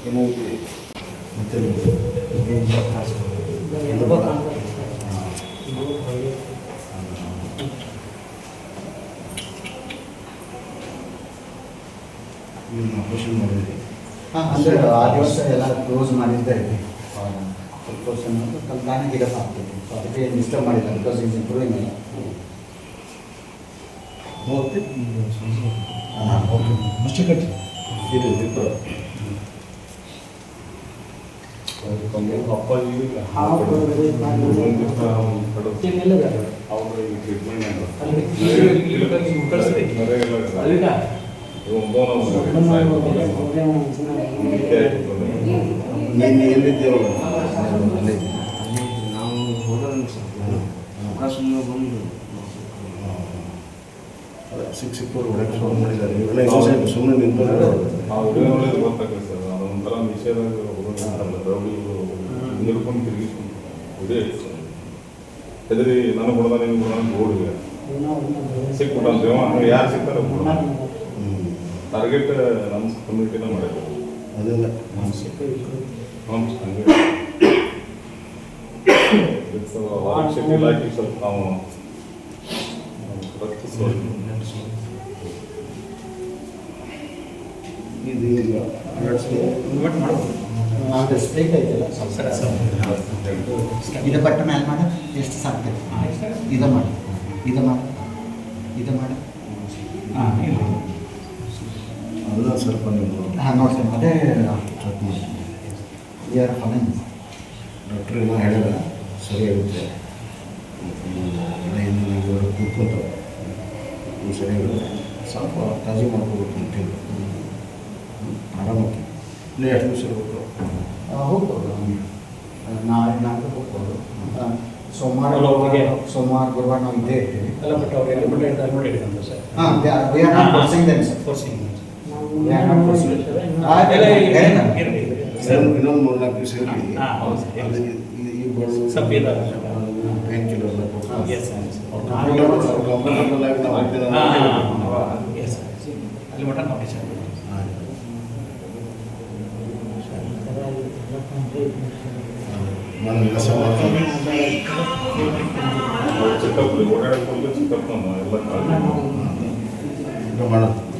ಏನಾಗುತ್ತೆ ಮತ್ತೆ ಆಪರೇಷನ್ ಮಾಡಿದ್ರಿ? ಹಾಂ, ಅಂದರೆ 6 ದಿವಸ ಎಲ್ಲ ಕ್ಲೋಸ್ ಮಾಡಿದ್ದೇ ಇದೆ. ಕ್ಲೋಸನ್ ತಾನೇ ಗಿಡಪ್ ಆಗ್ತದೆ. ಸೊ ಅದಕ್ಕೆ ಏನು ಡಿಸ್ಟರ್ಬ್ ಮಾಡಿಲ್ಲ, ಬಿಕಾಸ್ ಈಸ್ ಇಂಪ್ರೂವಿಂಗ್ ಇಲ್ಲ. ಓಕೆ, ಅಷ್ಟೇ ಕಟ್ಟಿ ಇದು ಅಪ್ಪಾಜಿ ನೀನು ಎಲ್ಲಿದ್ದೇವೆ? ನಾವು ಹೋಗೋದು ಸುಮ್ಮನೆ ಬಂದು ಸಿಕ್ಕವರು ಹೊರಗೆ ಫೋನ್ ಮಾಡಿದ್ದಾರೆ. ಇವರೆಲ್ಲ ಸುಮ್ಮನೆ ನಿಂತ್ಕೊಂಡು ಗೊತ್ತಾಗ್ತದೆ ಸರ್. ಅದೊಂಥರ ನಿಷೇಧ ರೌಡಿ ನಿಲ್ಕೊಂಡು ತಿರುಗಿಸ್ಕೊಂಡು ಇದೇ ಹೆದರಿ ನನಗೆ ಕೊಡದ ನಿಮ್ಗೆ ಕೊಡೋಣ ಓಡಿವೆ ಸಿಕ್ಬಿಟ್ಟಂತೇವ ಯಾರು ಸಿಗ್ತಾರೆ ಟಾರ್ಗೆಟ್ ನಮ್ಮ ಕಮ್ಯುನಿಟಿನ ಮಾಡಿದ್ರು. ಅದೆಲ್ಲ ಹಂಗೆ ವಾರ್ಷಿಕ ಇಲಾಖೆ ಸ್ವಲ್ಪ ನಾವು ಇದು ಈಗ ಅದು ಸ್ಪ್ರೇಕ್ ಐತಲ್ಲ ಇದು ಬಟ್ಟ ಮೇಲೆ ಮಾಡಿ ಎಷ್ಟು ಸಾಕ್ತೈತೆ ಇದು ಮಾಡಿ ಇದು ಮಾಡಿ ಇದು ಮಾಡಿ ಅದನ್ನ ಸ್ವಲ್ಪ ನೀವು ಹಾಂ ನೋಡ್ತೀನಿ. ಅದೇ ಯಾರು ಫಲಿಂಗ್ ಡಾಕ್ಟ್ರ್ ಏನೋ ಹೇಳ್ಯಾರ, ಸರಿ ಆಗುತ್ತೆ. ಇನ್ನು ನೀವು ಕೂತ್ಕೊಂತಾವೆ ನೀವು ಸರಿ ಆಗುತ್ತೆ. ಸ್ವಲ್ಪ ತಾಜಿ ಮಾಡ್ಕೋಬೇಕು ಅಂತೇಳಿ ಆರಾಮಕ್ಕೆ ಇನ್ನೂ ಎಷ್ಟು ದಿವಸ ಇರಬೇಕು? ಹೋಗ್ಬೋದು. ನಾಳೆ ನಾಲ್ಕು ಹೋಗ್ಬೋದು. ಸೋಮವಾರ ಗುರುವಾರ ನಾವು ಇದ್ದೇ ಇರ್ತೀವಿ. ಅಲ್ಲ ಬಟ್ ಅವ್ರು ಎಲ್ಲ ಬಿಟ್ಟು ಅಡ್ಮಿಟ್ ಸರ್. ಹಾಂ, we are not forcing them sir. We are not forcing. ಇನ್ನೊಂದು 3-4 ದಿವಸ ಇರಲಿ. ಅದು ಈ ಸ್ವಲ್ಪ ಪೇನ್ ಕಿಲ್ಲರ್ ಎಲ್ಲ ಕಂಫರ್ಟಬಲ್ ಆಗಿ ನಾವು ಅಲ್ಲಿ ಮಟ್ಟ ನೋಡಿ ಸರ್. ನಾನು ಕೆಲಸ ಮಾಡ್ತೀನಿ. ಚೆಕಪ್ ಓಡಾಡಕ್ಕೆ ಚೆಕಪ್ ಎಲ್ಲ ಮಾಡೋದು